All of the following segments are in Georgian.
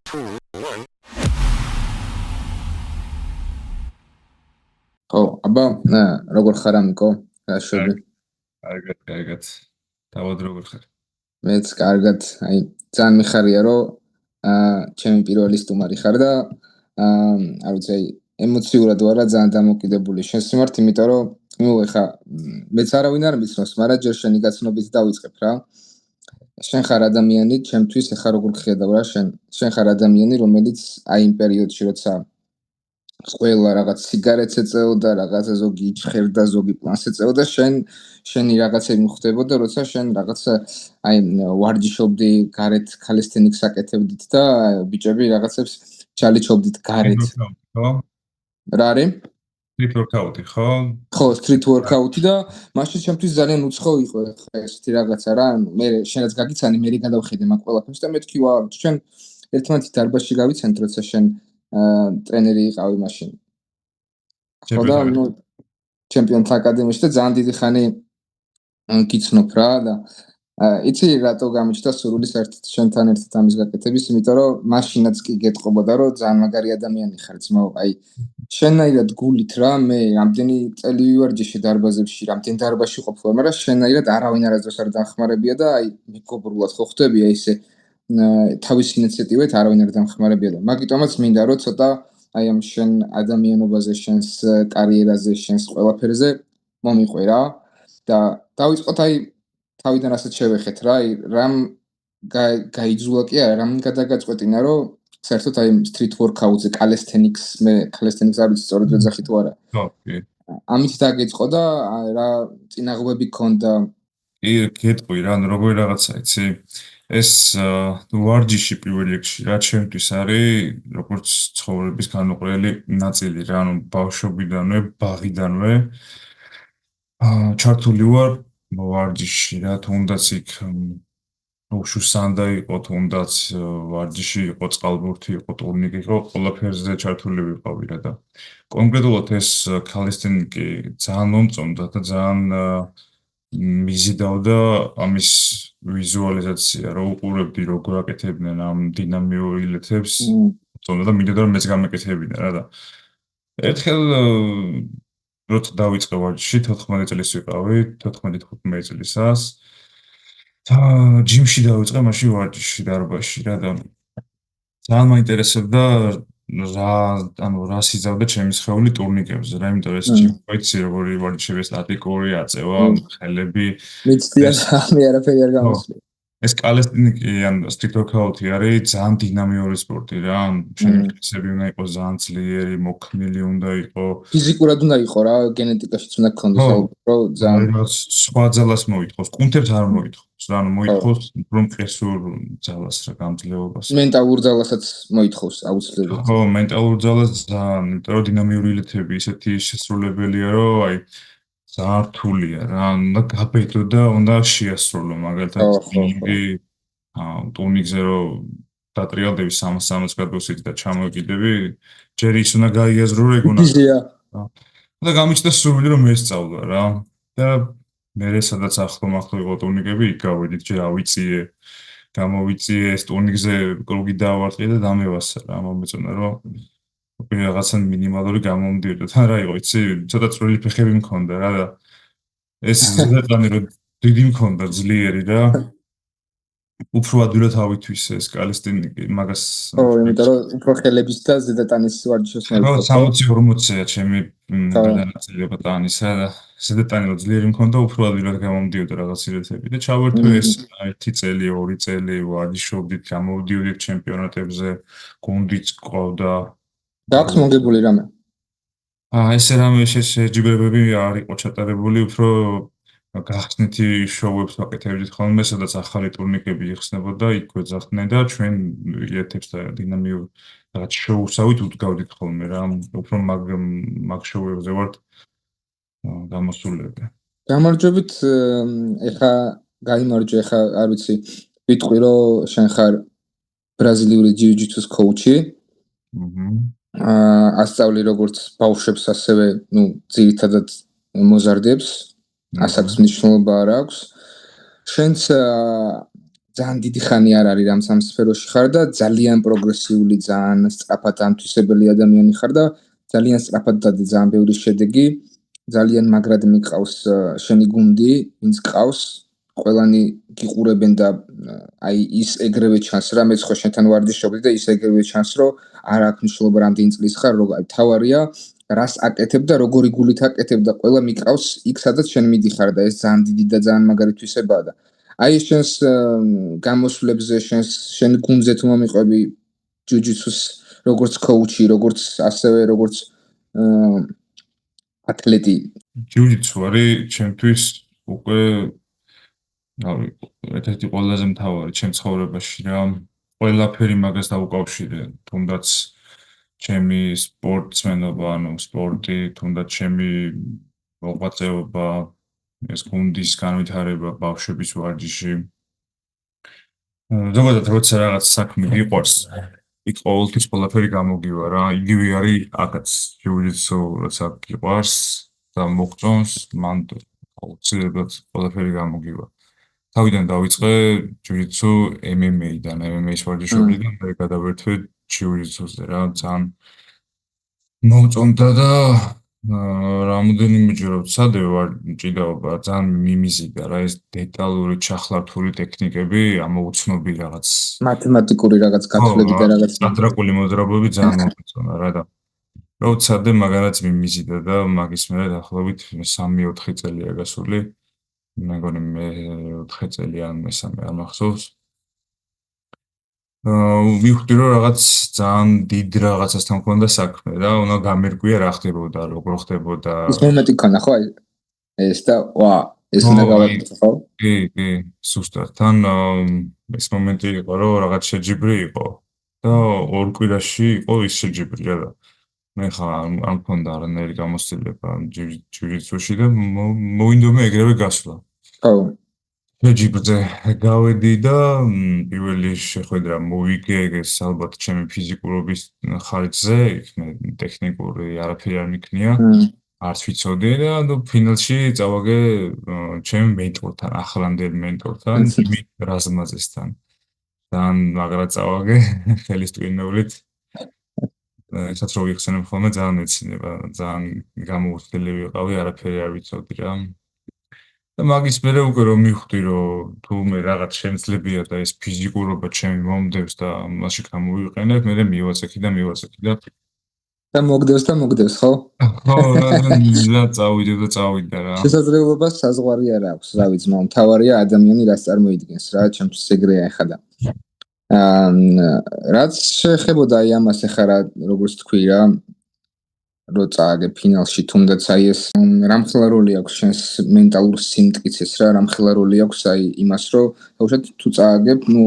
ხო, აბა, როგორ ხარ ამიკო? რა შვები? კარგად. თავად როგორ ხარ? მეც კარგად, აი, ძალიან მიხარია, რომ ჩემი პირველი სტუმარი ხარ და არ ვიცი, აი, ემოციურად ვარ რა ძალიან დამოკიდებული შენს მიმართ, იმიტომ რომ ეხა მეც არავინ არ მიცნობს, მაგრამ ჯერ შენი გაცნობით დავიწყებ რა. შენ ხარ ადამიანი, ჩემთვის ეხა როგორ ხედავ რა, შენ ხარ ადამიანი, რომელიც აი იმ პერიოდში, როცა ყველა რაღაც სიგარეტს ეწეოდა, რაღაცა ზოგი იჩხერდა, ზოგი პლანს ეწეოდა, შენი რაღაცები ხდებოდა, როცა შენ რაღაცა აი ვარჯიშობდი, გარეთ კალისთენიკს აკეთებდით და ბიჭები რაღაცებს ჩალიჩობდით გარეთ. ხო? რა არის? Street workout-ი, ხო? ხო, street workout-ი და მაშინ ჩემთვის ძალიან უცხო იყო ხა ესეთი რაღაცა რა. მე შენაც გაგიცანი, მე გადავხედე მაგ ყველაფერს და მეთქი ვა, ჩვენ ერთმანეთის დარბაზში გავიცანთ, როცა შენ ტრენერი იყავი მაშინ. ხო და ნუ ჩემპიონთა აკადემიაში და ძალიან დიდი ხანი გიცნობ რა და იცი რატო გამიჩნდა სურვილი საერთოდ შენთან ერთად ამის გაკეთების, იმიტომ რომ მაშინაც კი გეტყობოდა რომ ძალიან მაგარი ადამიანი ხარ ძმაო, აი შენაირად გულით რა, მე რამდენი წელი ვივარჯიშე დარბაზებში, რამდენი დარბაზში ყოფილა, მაგრამ შენაირად არავინ არასდროს არ დამხმარებია და აი მეგობრულად ხო ხდები აი ესე თავის ინიციატივით არავინ არ დამხმარებია და მაგიტომაც მინდა რომ ცოტა აი ამ შენ ადამიანობაზე, შენს კარიერაზე, შენს ყველაფერზე მომიყვე რა და დავიწყოთ აი თავიდან ასეთ შევეხეთ რა, აი რამ გაიძულა კი არა, რამ გადაგაწყვეტინა რომ საერთოდ აი street workout-ზე კალისთენიკს, მე კალისთენიკს არ ვიცი სწორედ ვეძახი თუ არა. ხო, კი. ამით დაგეწყო და რა წინაღობები ქონდა. კი, გეტყვი რა, როგორი რაღაცა იცი? ეს ვარჯიში პირველ რიგში რა ჩემთვის არის როგორც ცხოვრების განუყრელი ნაწილი რა, ანუ ბავშვობიდანვე, ბაღიდანვე ჩართული ვარ ვარჯიში რა, თუნდაც იქ უშუსანდა იყო, თუნდაც ვარჯიში იყო, წყალბურთი იყო, ტურნირი იყო, ყველაფერზე ჩართული ვიყავი რა და კონკრეტულად ეს კალისთენიკი ძალიან მომწონდა და ძალიან მიზიდავდა ამის ვიზუალიზაცია, რომ უყურებდი როგორ აკეთებდნენ ამ დინამიურილეთებს, მომწონდა და მინდოდა რომ მეც გამეკეთებინა რა და ერთხელ როცა დავიწყე ვარჯიში 14 წელს ვიყავი, 14-15 წელისას და ჯიმში დავიწყე მაშინ ვარჯიში დარბაზში რა და ძალიან მაინტერესებდა რა სიზავდა ჩემი სხეული ტურნიკებზე რა, იმიტომ რომ ეს ჯიმი ვიცი როგორი ვარჯიშები სტატიკური აწევა, ხელები. მიცდია მე არაფერი არ გამოსვლი. ეს კალისთენიკი ან street workout-ი არის ძალიან დინამიური სპორტი რა, შენი მტკიცები უნდა იყოს ძალიან ძლიერი, მოქმილი უნდა იყოს. ფიზიკურად უნდა იყო რა, გენეტიკაშიც უნდა გქონდეს ალბათ, რომ ძალიან სხვა ძალას მოითხოვს, კუნთებს არ მოითხოვს რა, ანუ მოითხოვს უფრო მყესურ ძალას რა, გამძლეობას. მენტალურ ძალასაც მოითხოვს აუცილებლად. ხო, მენტალურ ძალას ძალიან, იმიტომ რომ დინამიური ილეთები ისეთი შესრულებელია, რომ აი ძალიან რთულია რა, უნდა გაბედო და უნდა შეასრულო, მაგალითად ტურნირზე რომ დატრიალდები 300 გრადუსით და ჩამოვიკიდები, ჯერ ის უნდა გაიაზრო რა ეგ უნდა. და გამიჩნდა სურვილი რომ მესწავლა რა. და მე სადაც ახლო იყო ტურნირები, იქ გავედით, ჯერ ავიწიე, გამოვიწიე ეს ტურნირზე კრუგი დავარტყე და დამევასა რა, მომეწონა რომ რაღაცა მინიმალური გამომდიოდა. თან რა იყო, იცი, ცოტა წვრილი ფეხები მქონდა რა და ეს ზედატანი რომ დიდი მქონდა ძლიერი რა. უფრო ადვილად ავითვისე ეს კალისთენიკი, მაგას ხო, იმიტომ რომ უფრო ხელების და ზედატანის ვარჯიშს მოიწყო. 60-40-ია ჩემი გადანაწილება ტანისა და ზედატანი რომ ძლიერი მქონდა, უფრო ადვილად გამომდიოდა რაღაც ილეთები და ჩავერთვე ეს 1 წელი, 2 წელი ვარჯიშობდით, გამოვდიოდით ჩემპიონატებზე, გუნდიც ყავდა. აქვს მოგებული რამე? ესე რამე შეჯიბრებები არ იყო ჩატარებული, უფრო გახსნითი შოუებს ვაკეთებდით ხოლმე, სადაც ახალი ტურნირები იხსნებოდა, იქ გვეძახდნენ და ჩვენ ილეთებს და დინამიურ რაღაც შოუსავით უდგავდით ხოლმე რა, უფრო მაგ შოუებზე ვართ გამოსულები. გამარჯვებით, ეხა გაიმარჯვე, ეხა არ ვიცი, ვიტყვი რომ შენ ხარ ბრაზილიური ჯიუ-ჯიტსუს კოუჩი. ასწავლი როგორც ბავშვებს, ასევე, ნუ, ძირითადად მოზარდებს, ასაკს მნიშვნელობა არ აქვს. შენც ძალიან დიდი ხანი არ არის რამ სამ სფეროში ხარ და ძალიან პროგრესიული, ძალიან სწრაფად ამთვისებელი ადამიანი ხარ და ძალიან სწრაფად დადი ძალიან ბევრი შედეგი, ძალიან მაგრად მიყავს შენი გუნდი, ვინც ყავს, ყველანი გიყურებენ და აი ის ეგრევე ჩანს რა, მეც ხო შენთან ვარჯიშობდი და ის ეგრევე ჩანს, რომ არ აქვს მნიშვნელობა რამდენი წლის ხარ, როგორ თავარია რას აკეთებ და როგორი გულით აკეთებ და ყველა მიყავს იქ სადაც შენ მიდიხარ და ეს ძალიან დიდი და ძალიან მაგარი თვისებაა და აი შენს გამოსვლებზე შენ გუნდზე თუ მომიყვები ჯუჯიცუს როგორც კოუჩი, როგორც ასევე როგორც ათლეტი. ჯუჯიცუ არის ჩემთვის უკვე ერთ-ერთი ყველაზე მთავარი ჩემ ცხოვრებაში რა. ყველაფერი მაგას დაუკავშირე, თუნდაც ჩემი სპორტსმენობა, ანუ სპორტი, თუნდაც ჩემი მოღვაწეობა, ეს გუნდის განვითარება, ბავშვების ვარჯიში. ზოგადად როცა რაღაც საქმე გიყვარს, იქ ყოველთვის ყველაფერი გამოგივა რა. იგივე არის აქაც ჯუჯიცუ, როცა გიყვარს და მოგწონს, მან აუცილებლად ყველაფერი გამოგივა. თავიდან დავიწყე ჯუჯიცუ MMA-დან, MMA-ის ვარჯიშობდიდან და გადავერთვე ჯუჯიცუზე რა, ძალიან მომწონდა და რამოდენიმეჯერ ვცადე ჭიდაობა, ძალიან მიმიზიდა რა ეს დეტალური ჩახლართული ტექნიკები, ამოუცნობი რაღაც მათემატიკური რაღაც გათვლები და რაღაც ანდრაკული მოძრაობები ძალიან მომწონა რა და რა ვცადე, მაგარაც მიმიზიდა და მაგის მერე დაახლოებით 3-4 წელია გასული. მეგონი მე 4 წელი ან მესამე არ მახსოვს. ვიხდი რომ რაღაც ძალიან დიდ რაღაცასთან მქონდა საქმე რა, უნდა გამერკვია რა ხდებოდა, როგორ ხდებოდა. ის მომენტი ქონა ხო ეს და ვა, ეს უნდა გავაკეთო ხო? კი, სუსტად. თან ეს მომენტი იყო რომ რაღაც შეჯიბრი იყო და ორ კვირაში იყო ის შეჯიბრი რა და მე ხა არ მქონდა არანაირი გამოცდილება ჯუჯიცუში და მოინდომე ეგრევე გასვლა. ხო. შეჯიბრზე გავედი და პირველი შეხვედრა მოვიგე ეს ალბათ ჩემი ფიზიკურობის ხარჯზე, იქ მე ტექნიკური არაფერი არ მიქნია, არც ვიცოდი და ფინალში წავაგე ჩემი მენტორთან, ახლანდელი მენტორთან, იმით რაზმაძესთან. ძალიან მაგრად წავაგე ხელის ტვინეულით. ესაც რო ვიხსენებ ხოლმე ძალიან მეცინება, ძალიან გამოუცდელი ვიყავი, არაფერი არ ვიცოდი რა. და მაგის მერე უკვე რომ მივხვდი რომ თუ მე რაღაც შემძლებია და ეს ფიზიკურობა ჩემი მომდევს და მასში გამოვიყენებ, მე მივაწექი და მოგდევს ხო? ხო, რა წავიდა რა. შესაძლებლობა საზღვარი არ აქვს, რა ვიცი, მაგრამ თავარია ადამიანი რას წარმოიდგენს რა, ჩემთვის ეგრეა ეხლა და რაც შეხებოდა აი ამას ეხლა რა, როგორც თქვი რა, რო წააგე ფინალში, თუნდაც აი ეს რამხელა როლი აქვს შენს მენტალურ სიმტკიცეს რა, რამხელა როლი აქვს აი იმას, რომ თავშად თუ წააგებ, ნუ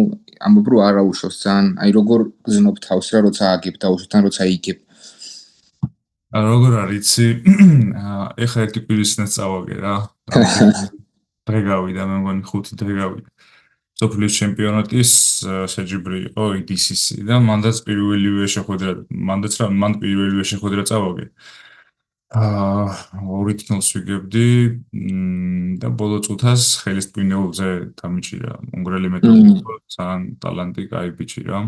ამბობ რომ არ აუშავს ძალიან, აი როგორ გზნობ თავს რა, როცა ააგებ თავშთან, როცა იგებ. როგორ არიცი, ეხლა ერთი კვირისნაც წავაგე რა. დღე გავიდა, მე მგონი 5 დღე გავიდა. სოფლის ჩემპიონატის შეჯიბრი იყო EDCC და მანდაც პირველივე შეხვედრა წავაგე. 2 თნელს ვიგებდი და ბოლო წუთას ხელის ტვინეულზე დამიჭირა. უნგრელი მეტოქი, ძალიან ტალანტი, კაი ბიჭი რა.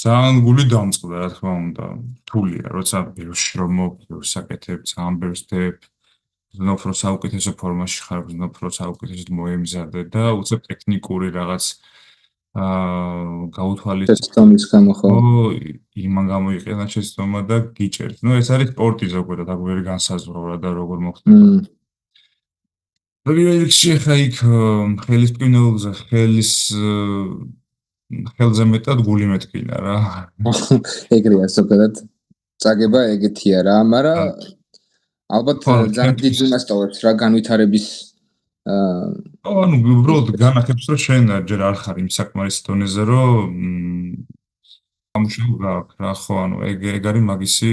ძალიან გული დამწყდა, რა თქმა უნდა, რთულია, როცა ბევრს შრომობ, ბევრს აკეთებ, ძალიან ბევრს დებ. ვზნობ რომ საუკეთესო ფორმაში ხარ, ვზნობ რომ საუკეთესოდ მოემზადე და უცებ ტექნიკური რაღაც გაუთვალისწინების გამო ხო? იმან გამოიყენა შეცდომა და გიჭერთ. ნუ ეს არის სპორტი ზოგადად, აქ ვერ განსაზღვრავ და როგორ მოხდება. პირველ რიგში ხა იქ ხელის ტვინეულზე, ხელზე მეტად გული მეტკინა რა. ეგრეა ზოგადად. წაგება ეგეთია რა, მაგრამ ალბათ ძალიან დიდ იმას ტოვებს რა განვითარების ანუ უბრალოდ განახებს რომ შენ ჯერ არ ხარ იმ საკმარის დონეზე რომ ამუშავო გაქვს რა ხო ანუ ეგ არის მაგისი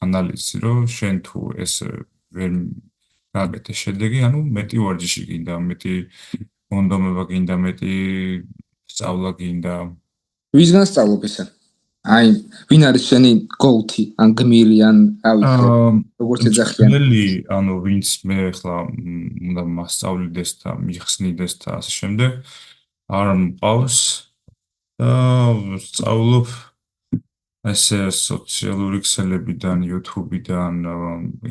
ანალიზი რომ შენ თუ ეს ვერ გაგეთე შედეგი ანუ მეტი ვარჯიში გინდა მეტი მონდომება გინდა მეტი სწავლა გინდა ვისგან სწავლობ ისე აი ვინ არის შენი გოლთი ან გმირი ან რა ვიცი როგორც ეძახიან ნელი ანუ ვინც მე ახლა უნდა მასწავლიდეს და მიხსნიდეს და ასე შემდეგ არ მყავს და სწავლობ ესე სოციალური ქსელებიდან, YouTube-დან,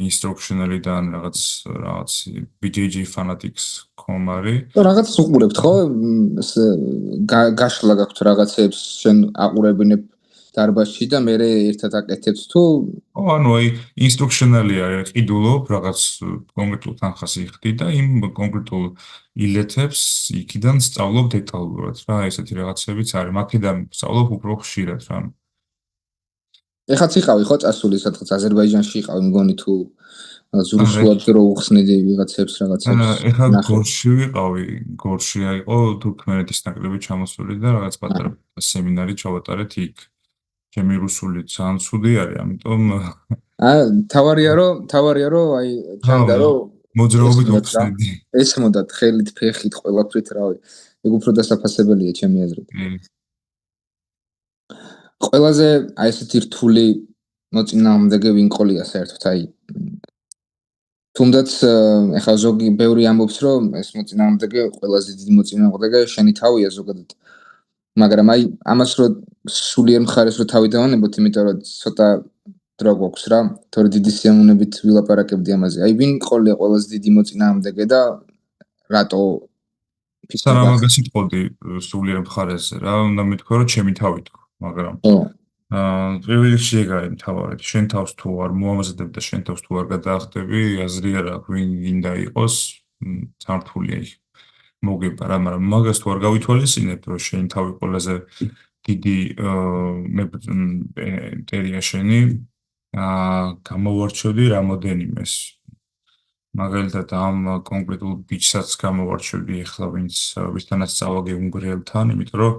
instructional-დან რაღაც BJJ fanatics.com არის. რაღაც უყურებთ ხო? გაშლა გაქვთ რაღაცებს, შენ აყურებინებ დარბაზში და მე ერთად აკეთებთ თუ ანუ აი instructional-ი არის, ყიდულობ რაღაც კონკრეტულ თანხას იხდი და იმ კონკრეტულ ილეთებს იქიდან სწავლობ დეტალურად რა, ესეთი რაღაცებიც არის. მაქედან სწავლობ უფრო ხშირად რა. ეხაც იყავი ხო წასული სადღაც აზერბაიჯანში იყავი მგონი თუ ზურუსულად რო უხსნიდი ვიღაცებს რაღაცებს ეხლა გორში ვიყავი გორში აიყო თურქმენეთის ნაკრები ჩამოსული და რაღაც პატარა სემინარი ჩავატარეთ იქ ჩემი რუსული ძალიან ცუდი არის ამიტომ თავარია რომ აი ჩანდა რომ მოძრაობით უხსნიდი ესმოდათ ხელით ფეხით ყველაფრით რავი ეგ უფრო დასაფასებელია ჩემი აზრით ყველაზე აი ესეთი რთული მოწინააღმდეგე ვინ ყოლია საერთოდ აი თუნდაც ეხლა ზოგი ბევრი ამბობს რომ ეს მოწინააღმდეგე ყველაზე დიდი მოწინააღმდეგე შენი თავია ზოგადად მაგრამ აი ამას რო სულიერ მხარეს რო თავი დავანებოთ იმიტომ რომ ცოტა დრო გვაქვს რა თორე დიდი სიამოვნებით ვილაპარაკებდი ამაზე აი ვინ ყოლია ყველაზე დიდი მოწინააღმდეგე და რატო სანამ მაგას იტყოდი სულიერ მხარეს რა უნდა მეთქვა რომ ჩემი თავი თქვა მაგრამ პირველ რიგში ეგ არის მთავარი შენ თავს თუ არ მოამზადებ და შენ თავს თუ არ გადაახტები აზრი არ აქვს ვინ გინდა იყოს ცართულია იქ მოგება რა მაგრამ მაგას თუ არ გავითვალისწინებ რომ შენ თავი ყველაზე დიდი მტერია შენი გამოვარჩევდი რამოდენიმეს მაგალითად ამ კონკრეტულ ბიჭსაც გამოვარჩევდი ახლა ვისთანაც წავაგე უნგრელთან იმიტომ რომ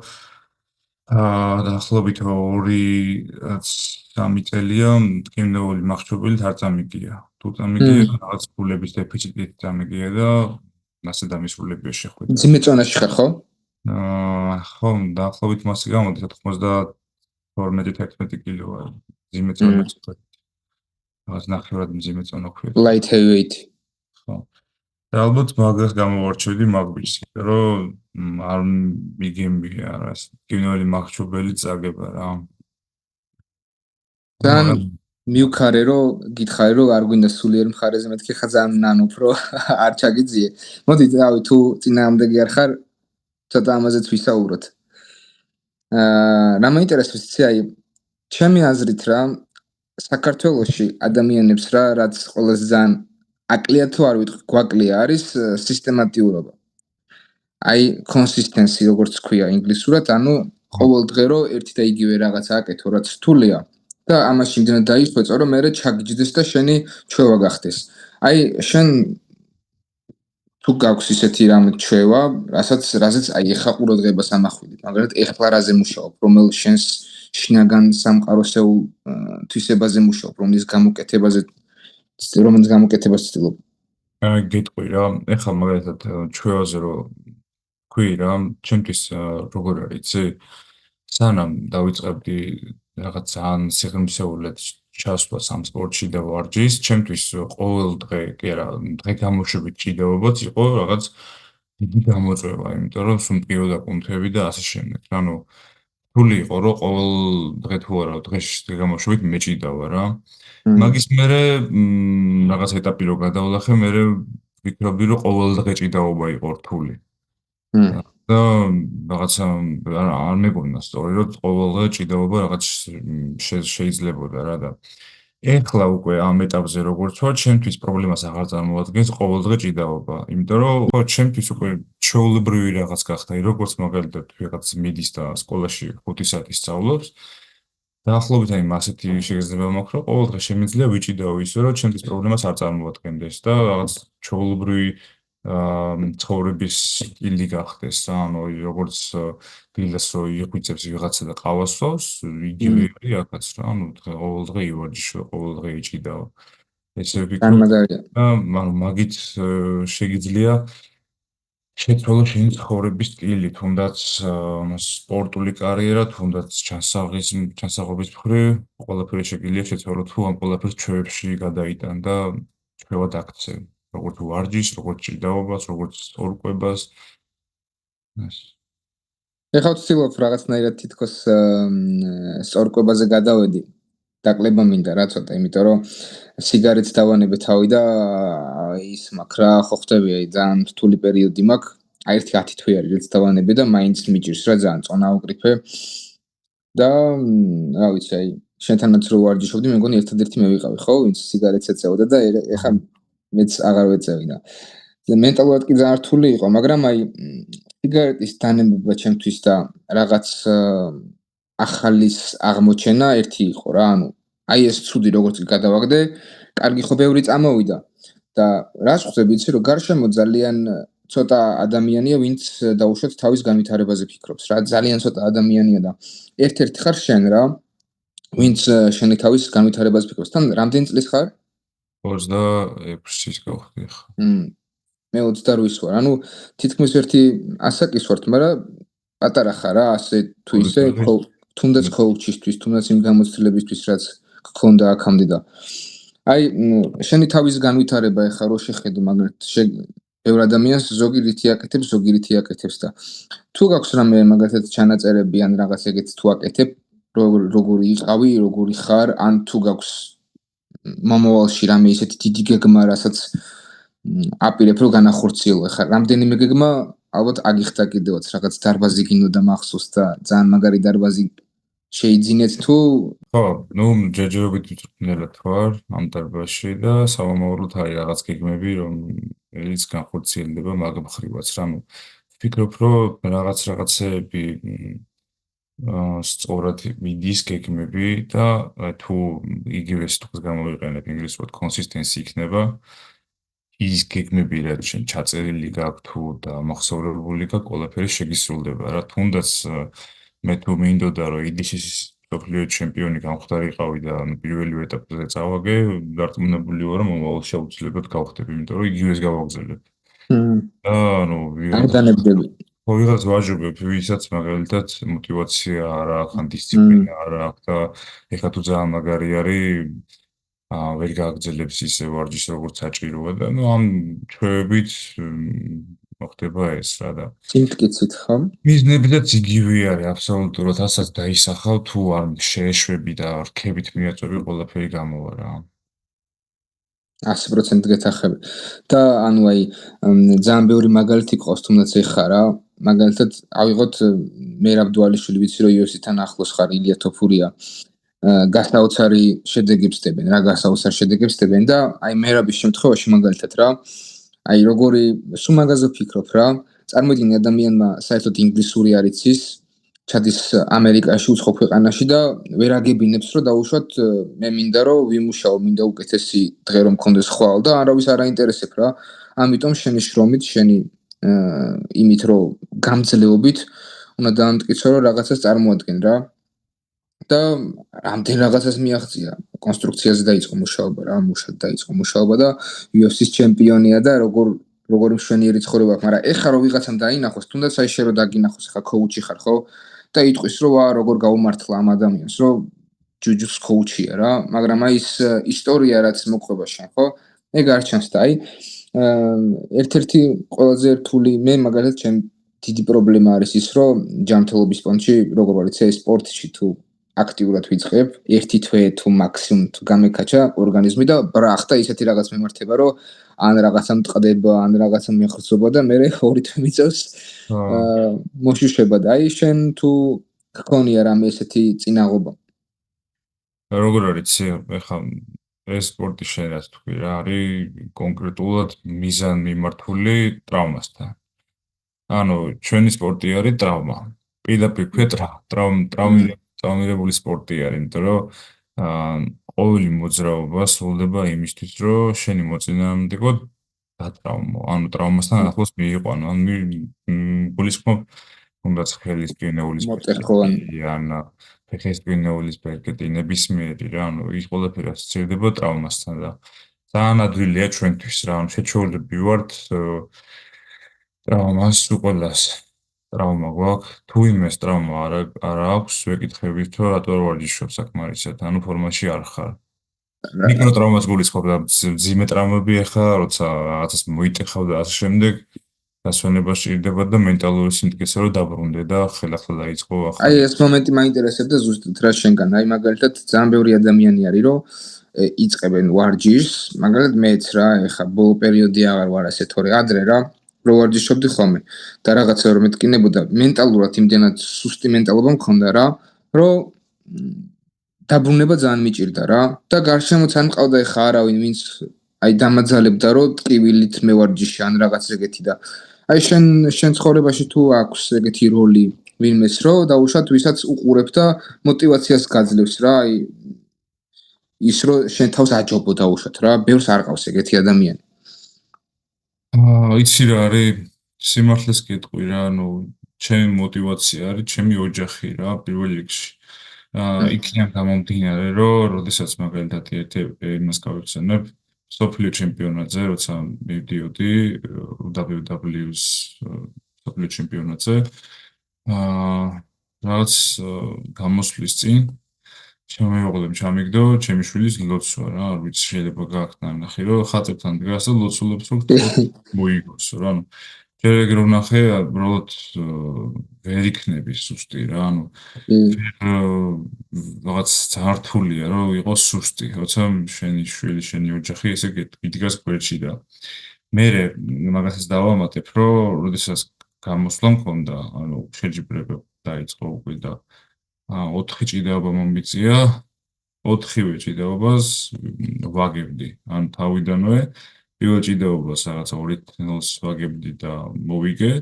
დაახლოებით 2-3 წელია მტკივნეული მახრობელით არ წამიგია. თუ წამიგია, რაღაც ფულების დეფიციტით წამიგია და ასე დამისრულებია შეხვედრა. ძიმე წონაში ხარ ხო? ხო, დაახლოებით მასე გამოდის 92-11 კილო ვარ. ძიმე წონაში. რაღაც ნახევრად ძიმე წონა ქვია. Light heavyweight. ხო. და ალბათ მაგას გამოვარჩევდი მაგბიჭს, რომ არ მიგემბია რა, კინოელი მახრობელი წაგება რა. თან მივქარე რომ გითხარი რომ არ გვინდა სულიერ მხარეზე მეთქი ხა ძალიან ნანობ რომ არ ჩაგიძიე. მოდი დავი თუ წინააღმდეგე არ ხარ ცოტა ამაზეც ვისაუბროთ. რა მაინტერესებს იცი აი ჩემი აზრით რა საქართველოში ადამიანებს რა რაც ყველაზე ძალიან აკლია თუ არ ვიტყვი გვაკლია არის სისტემატიურობა. აი კონსისტენსი როგორც ქვია ინგლისურად, ანუ ყოველდღე რო ერთი და იგივე რაღაცა აკეთო, რაც რთულია და ამაში იმდენად დაიხვეწო, რომ მე ჩაგიჯდეს და შენი ჩვევა გახდეს. აი შენ თუ გაქვს ისეთი რამე ჩვევა, რაზეც აი ეხა ყურადღებას ამახვიდე, მაგალითად ეხლა რაზე მუშაობ, რომელ შენს შინაგან სამყაროსეულ თვისებაზე მუშაობ, რომლის გამოკეთებას ვცდილობ. გეტყვი რა, ეხლა მაგალითად ჩვევაზე რო ქვი რა, ჩემთვის როგორ არის, იცი? სანამ დავიწყებდი რაღაც ძალიან სიღრმისეულად ჩასვლას ამ სპორტში და ვარჯიშს, ჩემთვის ყოველ დღე, კი არა, დღე გამოშვებით ჭიდაობაც იყო რაღაც დიდი გამოწვევა, იმიტომ რომ სუმპირო დაკუნთები და ასე შემდეგ. ანუ რთული იყო, რომ ყოველ დღე თუ არა, დღეში გამოშვებით მეჭიდავა რა. მაგის მერე რაღაც ეტაპი რო გადავლახე, მერე ვფიქრობდი, რომ ყოველ დღე ჭიდაობა იყო რთული. და რაღაცა არ მეგონა სწორი, რომ ყოველ დღე ჭიდაობა რაღაც შეიძლებოდა რა და ეხლა უკვე ამ ეტაპზე როგორც ვარ, ჩემთვის პრობლემას აღარ წარმოადგენს ყოველდღე ჭიდაობა, იმიტომ რომ ხო ჩემთვის უკვე ჩვეულებრივი რაღაც გახდა, როგორც მაგალითად ვიღაც მიდის და სკოლაში 5 საათი სწავლობს. დაახლოებით აი ასეთი შეგრძნება მაქვს, რომ ყოველდღე შემიძლია ვიჭიდაო ისე, რომ ჩემთვის პრობლემას არ წარმოადგენდეს და რაღაც ჩვეულებრივი ცხოვრების სტილი გახდეს რა, ანუ როგორც დილას რო იხვიცებს ვიღაცა და ყავას სვავს, იგივე არის აქაც რა, ანუ ყოველდღე ივარჯიშო, ყოველდღე იჭიდაო. ესე ვფიქრობ და მაგით შეგიძლია შეცვალო შენი ცხოვრების სტილი, თუნდაც სპორტული კარიერა, თუნდაც ჩანსაღობის მხრივ, ყველაფერი შეგიძლია შეცვალო თუ ამ ყველაფერს ჩვევებში გადაიტან და ჩვევა დაქცევ. როგორც ვარჯიშს, როგორც ჭიდაობას, როგორც სწორკვებას. ეხლა ვცდილობ რაღაცნაირად თითქოს სწორკვებაზე გადავედი. დაკლება მინდა რა ცოტა, იმიტომ რომ სიგარეტს დავანებე თავი და ის მაქვს რა, ხო ხტები, აი ძალიან რთული პერიოდი მაქვს. აი ერთი 10 თვე არის, რაც დავანებე და მაინც მიჭირს რა ძალიან წონა ვკრიფე. და რა ვიცი, აი შენთანაც რო ვარჯიშობდი, მე მგონი ერთადერთი მე ვიყავი, ხო, ვინც სიგარეტს ეწეოდა და ეხლა მეც აღარ ვეწევი და მენტალურად კი ძალიან რთული იყო, მაგრამ აი სიგარეტის დანებება ჩემთვის და რაღაც ახალის აღმოჩენა ერთი იყო რა, ანუ აი ეს ცუდი როგორც გადავაგდე, კარგი ხო ბევრი წამოვიდა და რას ხვდები იცი რომ გარშემო ძალიან ცოტა ადამიანია, ვინც დაუშვათ თავის განვითარებაზე ფიქრობს რა, ძალიან ცოტა ადამიანია და ერთ-ერთი ხარ შენ რა, ვინც შენი თავის განვითარებაზე ფიქრობს. თან რამდენი წლის ხარ? 26-ის გავხდი ხა. მე 28-ის ვარ. ანუ თითქმის ერთი ასაკის ვართ, მაგრამ პატარა ხარ რა, ასე თუ ისე თუნდაც ქოუჩისთვის, თუნდაც იმ გამოცდილებისთვის, რაც გქონდა აქამდე და აი შენი თავის განვითარება ეხა რო შეხედო, მაგალითად ბევრ ადამიანს ზოგი რითი აკეთებს, ზოგი რითი აკეთებს და თუ გაქვს რამე მაგალითად ჩანაწერები ან რაღაც ეგეთ თუ აკეთებ, როგორი იყავი, როგორი ხარ, ან თუ გაქვს მომავალში რამე ისეთი დიდი გეგმა, რასაც აპირებ რომ განახორციელო. ეხლა რამდენიმე გეგმა ალბათ აგიხდა კიდევაც რაღაც დარბაზი გინდა მახსოვს და ძალიან მაგარი დარბაზი შეიძინეთ თუ ხო, ნუ ჯერჯერობით ვწვრთნელად ვარ ამ დარბაზში და სამომავლოდ არის რაღაც გეგმები, რომელიც განხორციელდება მაგ მხრივაც რა. ნუ ვფიქრობ, რომ რაღაცეები სწორად მიდის გეგმები და თუ იგივე სიტყვას გამოვიყენებ ინგლისურად consistency იქნება. ის გეგმები რაც შენ ჩაწერილი გაქვს თუ და მოხსოვრებული გაქვს, ყველაფერი შეგისრულდება რა. თუნდაც მე თუ მინდოდა რომ IDC-ის მსოფლიო ჩემპიონი გამხდარიყავი და პირველი ეტაპზე წავაგე, დარწმუნებული ვარ რომ მომავალში აუცილებლად გავხდები, იმიტომ რომ იგივეს გავაგზავნებ. და ანუ ვიღაც ვაჟობებ, ვისაც მაგალითად мотивация არ აქვს, ან დისციპლინა არ აქვს და ეხლა თუ ძალიან მაგარი არის ვერ გააგრძელებს ისე ვარჯიშს როგორც საჭიროა და ნუ ამ ჩვევებით მოხდება ეს რა და სიმტკიცით ხო? მიზნებიც იგივე არის აბსოლუტურად, ასაც დაისახავ თუ არ შეეშვები და რქებით მიაწვევი ყველაფერი გამოვა რა. 100% გეთახები. და ანუ აი ძალიან ბევრი მაგალითი ყავს თუნდაც ეხა რა. მაგალითად ავიღოთ მერაბ დვალიშვილი, ვიცი რომ UFC-თან ახლოს ხარ, ილია თოფურია. გასაოცარი შედეგებს დებენ რა, გასაოცარ შედეგებს დებენ და აი მერაბის შემთხვევაში მაგალითად რა, აი როგორი სულ მაგაზე ვფიქრობ რა, წარმოიდგინე ადამიანმა საერთოდ ინგლისური არ იცის, ჩადის ამერიკაში უცხო ქვეყანაში და ვერ აგებინებს რომ დაუშვათ მე მინდა რომ ვიმუშაო, მინდა უკეთესი დღე რომ მქონდეს ხვალ და არავის არ აინტერესებ რა. ამიტომ შენი შრომით, შენი იმით რომ გამძლეობით უნდა დაამტკიცო რომ რაღაცას წარმოადგენ რა. და რამდენ რაღაცას მიაღწია, კონსტრუქციაზე დაიწყო მუშაობა რა, დაიწყო მუშაობა და UFC-ის ჩემპიონია და როგორ მშვენიერი ცხოვრება აქვს, მაგრამ ეხლა რომ ვიღაცამ დაინახოს, თუნდაც აი შე რომ დაგინახოს, ეხლა ქოუჩი ხარ ხო? და იტყვის რომ როგორ გაუმართლა ამ ადამიანს, რომ ჯუჯუს ქოუჩია რა, მაგრამ აი ეს ისტორია რაც მოყვება შენ ხო? ეგ არ ჩანს და აი ერთ-ერთი ყველაზე რთული მე მაგალითად ჩემ დიდი პრობლემა არის ის, რომ ჯანმრთელობის პონჩი როგორ არის ეს სპორტში თუ აქტიურად ვიწყებ, ერთი თვე თუ მაქსიმუმ თუ გამეკაჩა ორგანიზმი და ბრახ და ისეთი რაღაც მემართება, რომ ან რაღაცა მწყდება, ან რაღაცა მიახრწობა და მე ორი თვე მიწევს მოშიშება და აი შენ თუ გქონია რამე ესეთი წინაღობა. როგორ არის ეხლა ეს სპორტი შენ რაც თქვი რა, არის კონკრეტულად მიზანმიმართული ტრავმასთან. ანუ ჩვენი სპორტი არის ტრავმა. პირდაპირ ტრავმირებული სპორტი არის, იმიტომ რომ ყოველი მოძრაობა სრულდება იმისთვის, რომ შენი მოწინააღმდეგო დატრავმო, ანუ ტრავმასთან ახლოს მიიყვანო, ანუ გულისხმობ თუნდაც ხელის პირნეულის ბერკეტი, ან ფეხის პირნეულის ბერკეტი, ნებისმიერი რა, ანუ ის ყველაფერი ასოცირდება ტრავმასთან და ძალიან ადვილია ჩვენთვის რა, ანუ შეჩეულები ვართ ტრავმას უყოლას. ტრავმა გვაქვს, თუ იმეს ტრავმა არ აქვს, ვეკითხებით, რომ რატო არ ვარჯიშობ საკმარისად, ანუ ფორმაში არ ხარ. მიკროტრაუმას გულისხმობ და მძიმე ტრაუმები ახლა როცა რაღაცას მოიტეხავ და ასე შემდეგ დასვენება სჭირდება და მენტალური სიმტკიცე რომ დაბრუნდე და ხელახლა დაიწყო ახლა. აი ეს მომენტი მაინტერესებდა ზუსტად რა შენგან. აი მაგალითად ძალიან ბევრი ადამიანი არის რომ იწყებენ ვარჯიშს, მაგალითად მეც რა, ეხა ბოლო პერიოდი აღარ ვარ ასე თორე ადრე რა, რო ვარჯიშობდი ხოლმე და რაღაცა რომ მეთქინებოდა, მენტალურად იმდენად სუსტი მენტალობა მქონდა რა, რომ დაბრუნება ძალიან მიჭირდა რა და გარშემოც არ მყავდა ეხა არავინ ვინც აი დამაძალებდა რომ ტკივილით მევარჯიში ან რაღაც ეგეთი და აი შენ ცხოვრებაში თუ აქვს ეგეთი როლი ვინმეს რომ დაუშვათ ვისაც უყურებ და мотиваციას გაძლევს რა აი ის რომ შენ თავს აჯობო დაუშვათ რა ბევრს არ ყავს ეგეთი ადამიანი იცი რა არის სიმართლეს გეტყვი რა ანუ ჩემი мотиваცია არის ჩემი ოჯახი რა პირველ რიგში იქიდან გამომდინარე რომ როდესაც მაგალითად იმას გავიხსენებ სოფლიო ჩემპიონატზე როცა მივდიოდი WW's სოფლიო ჩემპიონატზე რაც გამოსვლის წინ შემოიღო ჩამიგდო ჩემი შვილის ლოცვა რა არ ვიცი შეიძლება გააქვს ნახე რომ ხატებთან დგას და ლოცულობს რომ მოიგოს რა ანუ ჯერ ეგ რო ნახე უბრალოდ ვერ იქნები სუსტი რა ანუ რაღაც ძართულია რომ იყოს სუსტი როცა შენი შვილი შენი ოჯახი ესე გიდგას გვერდში და მე მაგასაც დავამატებ რომ როდესაც გამოსვლა მქონდა ანუ შეჯიბრება დაიწყო უკვე და 4 ჭიდაობა მომიწია 4-ვე ჭიდაობას ვაგებდი ან თავიდანვე პირველ ჭიდაობას რაღაცა 2-0-ს ვაგებდი და მოვიგე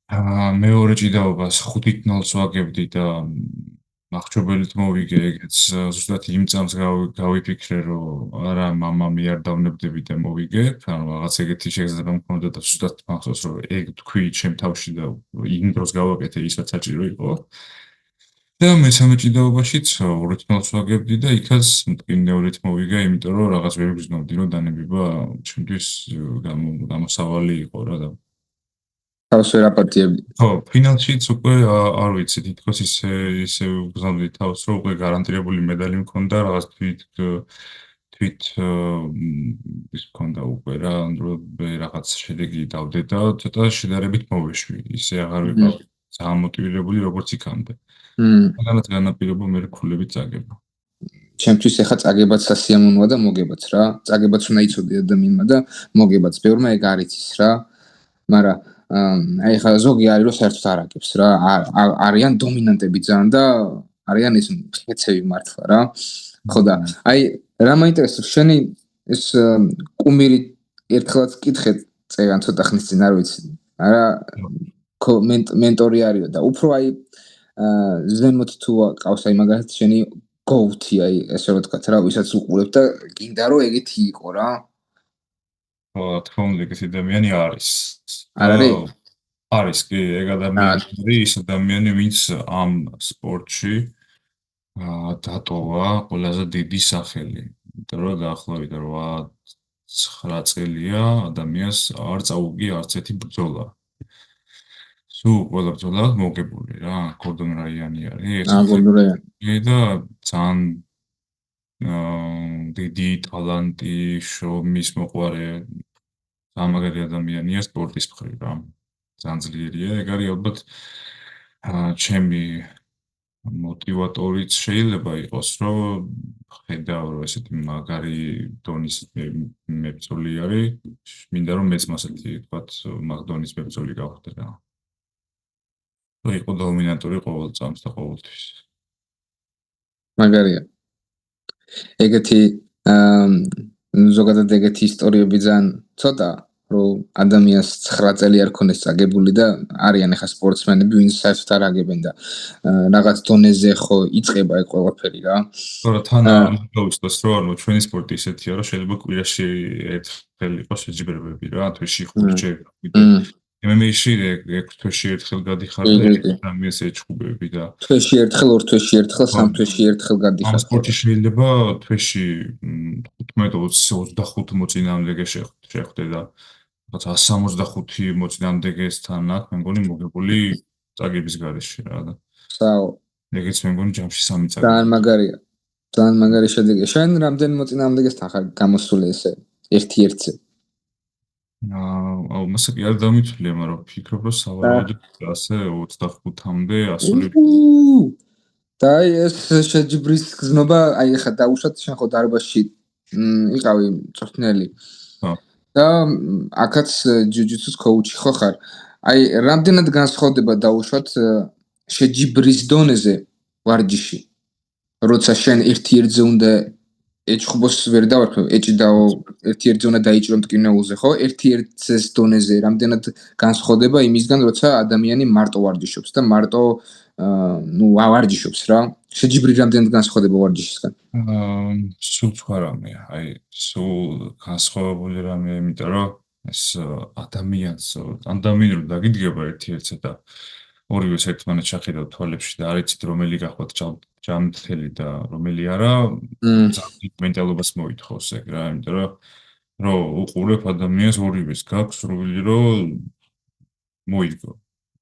მეორე ჭიდაობას 5-0-ს ვაგებდი და მახჩობელით მოვიგე ეგეც ზუსტად იმ წამს გავიფიქრე რომ არა მამა მე არ დავნებდები და მოვიგებ ანუ რაღაც ეგეთი შეგრძნება მქონდა და ზუსტად მახსოვს რომ ეგ თქვი ჩემ თავში და იმ დროს გავაკეთე ისაც საჭირო იყო და მესამე ჭიდაობაშიც 2-0-ს ვაგებდი და იქაც მტკივნეულით მოვიგე იმიტომ რომ რაღაც ვერ ვგრძნობდი რომ დანებება ჩემთვის გამოსავალი იყო რა და თავს ვერ აპატიებდი. ხო, ფინალშიც უკვე არ ვიცი, თითქოს ისე ვგზავნდი თავს, რომ უკვე გარანტირებული მედალი მქონდა, რაღაც თვით ის მქონდა უკვე რა, რომ რაღაც შედეგი დავდე და ცოტა შედარებით მოვეშვი. ისე აღარ ვიყავ ძალიან მოტივირებული როგორც იქამდე. მაგალითად განაპირობა მე ქულებით წაგება. ჩემთვის ეხა წაგებაც სასიამოვნოა და მოგებაც რა. წაგებაც უნდა იცოდე ადამიანმა და მოგებაც. ბევრმა ეგ არ იცის რა. მაგრამ აი ხა ზოგი არის რომ საერთოდ არ აკებს რა არიან დომინანტები ძალიან და არიან ის ფეცები მართლა რა ხო და აი რა მაინტერესებს შენი ეს კუმირი ერთხელაც კითხე წერან ცოტა ხნის წინ არ ვიცი არა მენტორი არისო და უფრო აი ზემოთ თუ ყავს აი მაგალითად შენი გოუთი აი ესე რომ თქვა რა ვისაც უყურებ და გინდა რომ ეგეთი იყო რა თქო უნდა ეგეთი ადამიანი არის არ არის? არის კი, ეგ ადამიანი არის ის ადამიანი, ვინც ამ სპორტში დატოვა ყველაზე დიდი სახელი. იმიტომ რომ დაახლოებით 8-9 წელია ადამიანს არ წაუგია არც ერთი ბრძოლა. სულ ყველა ბრძოლა მოგებული რა, გორდონ რაიანი არის. გორდონ რაიანი. და ძალიან დიდი ტალანტი, შრომის მოყვარე ამაგარი ადამიანია სპორტის მხრივ რა. ძალიან ძლიერია, ეგ არის ალბათ ჩემი მოტივატორიც შეიძლება იყოს, რომ ხედავ რომ ესეთი მაგარი დონის მებრძოლი არის, მინდა რომ მეც მასეთი თქვათ მაგ დონის მებრძოლი გავხდე რა. და იყო დომინანტური ყოველ წამს და ყოველთვის. მაგარია. ეგეთი ზოგადად ეგეთი ისტორიები ძალიან ცოტა რომ ადამიანს 9 წელი არ ქონდეს წაგებული და არიან ახლა სპორტსმენები ვინც საერთოდ არ აგებენ და რაღაც დონეზე ხო იწყება ეგ ყველაფერი რა. თორე თან გავუსწროს რომ ანუ ჩვენი სპორტი ისეთია რომ შეიძლება კვირაში ერთხელ იყოს შეჯიბრებები რა თვეში 5 ჯერ MMA-ში 6 თვეში ერთხელ გადიხარ და ამის ეჭუბები და თვეში ერთხელ 2 თვეში ერთხელ 3 თვეში ერთხელ გადიხარ. ამ სპორტში შეიძლება თვეში 15-25 მოწინააღმდეგე შეხვდე და რაცა 165 მოწინააღმდეგესთან აქ მე მგონი მოგებული წაგების გარეშე რა და. საო. ეგეც მე მგონი ჯამში 3 წაგი. ძალიან მაგარია. ძალიან მაგარი შედეგი. შენ რამდენი მოწინააღმდეგესთან ხარ გამოსული ესე ერთ-ერთზე? მასა კი არ დამითვლია, მაგრამ ვფიქრობ, რომ სავარაუდოდ ასე 25-მდე ასული. და ეს შეჯიბრის გზნობა, აი ხა დაუშვათ შენ ხო დარბაზში იყავი წვრთნელი. და აქაც ჯიუ-ჯიტსუს კოუჩი ხო ხარ? აი რამდენად განსხვავდება დაუშვათ შეჯიბრის დონეზე ვარჯიში? როცა შენ ერთ-ერთზე უნდა ეჭხბოს ვერ დავარქვევ, ეჭიდაო ერთ-ერთზე უნდა დაიჭრო მტკივნეულზე, ხო? ერთ-ერთზეს დონეზე რამდენად განსხვავდება იმისგან, როცა ადამიანი მარტო ვარჯიშობს და მარტო ვარჯიშობს რა. შეჯიბრი რამდენად განსხვავდება ვარჯიშისგან? სულ სხვა რამეა, აი სულ განსხვავებული რამეა, იმიტომ რომ ეს ადამიანს ანდამინური დაგიდგება ერთ-ერთზე და ორივეს ერთმანეთს შეხედავ თვალებში და არიცით რომელი გახლავთ ჯანმრთელი და რომელი არა, ძალიან მენტალობას მოითხოვს ეგ რა, იმიტომ რომ უყურებ ადამიანს ორივეს გაქვს სრული რომ მოიგო.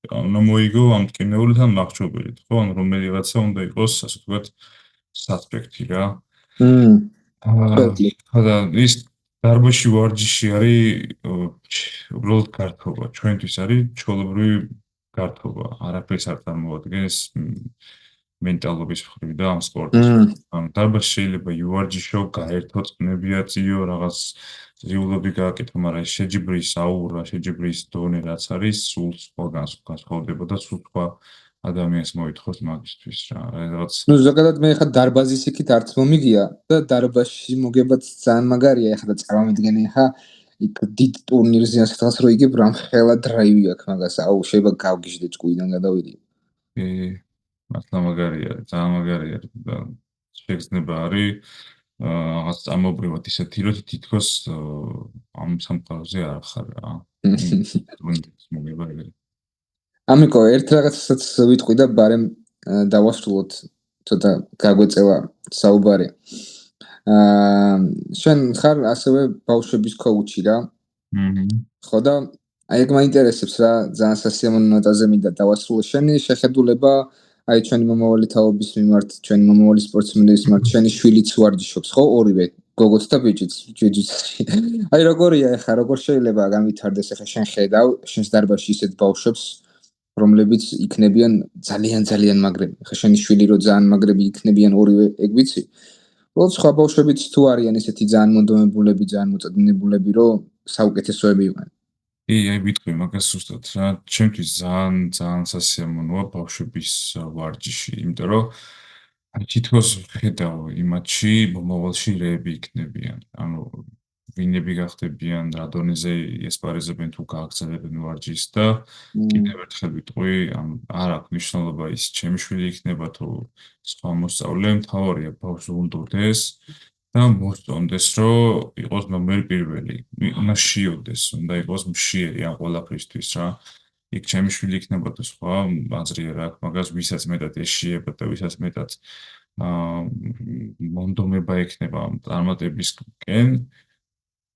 ანუ მოიგო ამ მტკივნეულთან მახრობელით, ხო? ან რომელიღაცა უნდა იყოს, ასე ვთქვათ, სასპექტი რა. და ის დარბაზში ვარჯიში არის უბრალოდ გართობა. ჩვენთვის არის ჩვეულებრივი გართობა. არაფერს არ წარმოადგენს მენტალობის მხრივ და ამ სპორტის. ანუ დარბაზში შეიძლება ივარჯიშო, გაერთო წნები აწიო, რაღაც ძიულები გააკეთო, მაგრამ შეჯიბრის აურა, შეჯიბრის დონე რაც არის, სულ სხვა განსხვავდება და სულ სხვა ადამიანს მოითხოვს მაგისთვის რა. რაღაც ზოგადად მე ხა დარბაზის იქით არც მომიგია და დარბაზში მოგებაც ძალიან მაგარია, ხა და წარმოვიდგენი ხა იქ დიდ ტურნირზე ასეთაც რო იგებ რამ ხელა დრაივი აქვს მაგას, აუ შეიძლება გავგიჟდე ჭკუიდან გადავიდი. მართლა მაგარია, ძალიან მაგარია და შეგრძნება არის რაღაც წამობრივად ისეთი რომ თითქოს ამ სამყაროზე არ ხარ რა. მოგება ეგრე. ამიკო ერთ რაღაცასაც ვიტყვი და ბარემ დავასრულოთ ცოტა გაგვეწევა საუბარი. შენ ხარ ასევე ბავშვების კოუჩი რა. ხო და აი ეგ მაინტერესებს რა, ძალიან სასიამოვნო ნოტაზე მინდა დავასრულო შენი შეხედულება აი ჩვენი მომავალი თაობის მიმართ, ჩვენი მომავალი სპორტსმენების მიმართ, შენი შვილიც ვარჯიშობს, ხო? ორივე გოგოც და ბიჭიც ჯიუ-ჯიტსუში. აი როგორია ეხა, როგორ შეიძლება განვითარდეს ეხა შენ ხედავ, შენს დარბაზში ისეთ ბავშვებს, რომლებიც იქნებიან ძალიან მაგრები. ეხა შენი შვილი რო ძალიან მაგრები იქნებიან ორივე, ეგ ვიცი. უბრალოდ სხვა ბავშვებიც თუ არიან ესეთი ძალიან მონდომებულები, ძალიან მოწადინებულები, რომ საუკეთესოები იყვნენ. აი ვიტყვი მაგას ზუსტად რა, ჩემთვის ძალიან სასიამოვნოა ბავშვების ვარჯიში, იმიტომ რომ აი თითქოს ხედავ იმათში მომავალში რეები იქნებიან. ანუ ვინები გახდებიან, რა დონეზე ესპარეზებენ თუ გააგრძელებენ ვარჯიშს და კიდევ ერთხელ ვიტყვი, ან არ აქვს მნიშვნელობა ის ჩემი შვილი იქნება თუ სხვა მოსწავლე, მთავარია ბავშვს უნდოდეს და მოსწონდეს, რომ იყოს ნომერი პირველი. უნდა შიოდეს, უნდა იყოს მშიერი ამ ყველაფრისთვის რა. იქ ჩემი შვილი იქნება თუ სხვა, აზრი არ აქვს, მაგას ვისაც მეტად ეშიება და ვისაც მეტად მონდომება ექნება ამ წარმატებისკენ,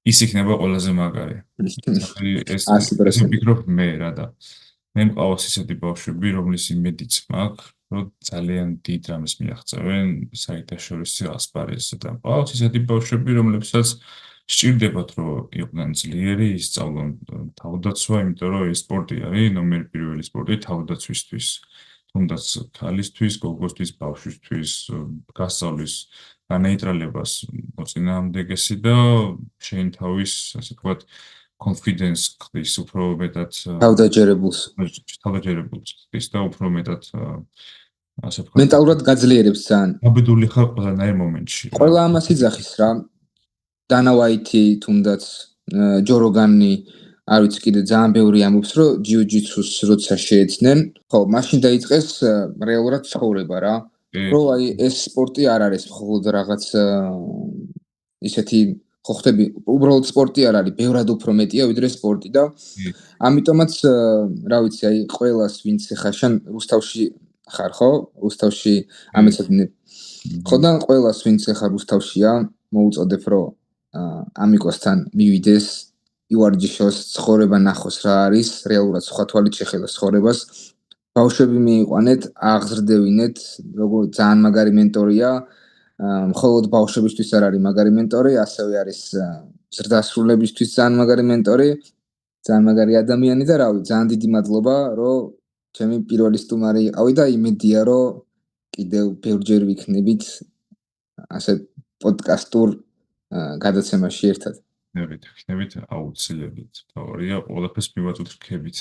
ის იქნება ყველაზე მაგარი. ეს ვფიქრობ მე რა და მე მყავს ისეთი ბავშვები, რომლის იმედიც მაქვს, რომ ძალიან დიდ რამეს მიაღწევენ საერთაშორისო ასპარეზზე და მყავს ისეთი ბავშვები, რომლებსაც სჭირდებათ, რომ იყვნენ ძლიერი, ისწავლონ თავდაცვა, იმიტომ რომ ეს სპორტი არის ნომერი პირველი სპორტი თავდაცვისთვის. თუნდაც ქალისთვის, გოგოსთვის, ბავშვისთვის, გასწავლის განეიტრალებას მოწინააღმდეგესი და შენ თავის, ასე ვთქვათ, confidence ხდის უფრო მეტად თავდაჯერებულს ხდის და უფრო მეტად ასე ვთქვათ მენტალურად გაძლიერებს ძალიან. აბედული ხარ ყველანაირ მომენტში. ყველა ამას იძახის რა. დანა ვაითი, თუნდაც ჯო როგანი, არ ვიცი კიდე ძალიან ბევრი ამბობს, რომ ჯიუ-ჯიტსუს როცა შეეცნენ, ხო, მაშინ დაიწყეს რეალურად ცხოვრება რა. რომ აი ეს სპორტი არ არის მხოლოდ რაღაც ისეთი ხო ხტები, უბრალოდ სპორტი არ არის, ბევრად უფრო მეტია ვიდრე სპორტი და ამიტომაც რა ვიცი, აი ყველას ვინც ხარ შენ რუსთავში ხარ, ხო? რუსთავში ამეცადინე. ხო და ყველას ვინც ხარ რუსთავშია, მოუწოდებ რომ ამიკოსთან მივიდეს, ივარჯიშოს, ცხოვრება ნახოს რა არის, რეალურად სხვა თვალით შეხედოს ცხოვრებას. ბავშვები მიიყვანეთ, აღზრდებინეთ, როგორ ძალიან მაგარი მენტორია. მხოლოდ ბავშვებისთვის არ არის მაგარი მენტორი, ასევე არის ზრდასრულებისთვის ძალიან მაგარი მენტორი, ძალიან მაგარი ადამიანი და რავი, ძალიან დიდი მადლობა, რომ ჩემი პირველი სტუმარი იყავი და იმედია, რომ კიდევ ბევრჯერ ვიქნებით ასე პოდკასტურ გადაცემაში ერთად. ხნებით, აუცილებლად. თავარია, ყველაფერს მივაწვდით რქებით.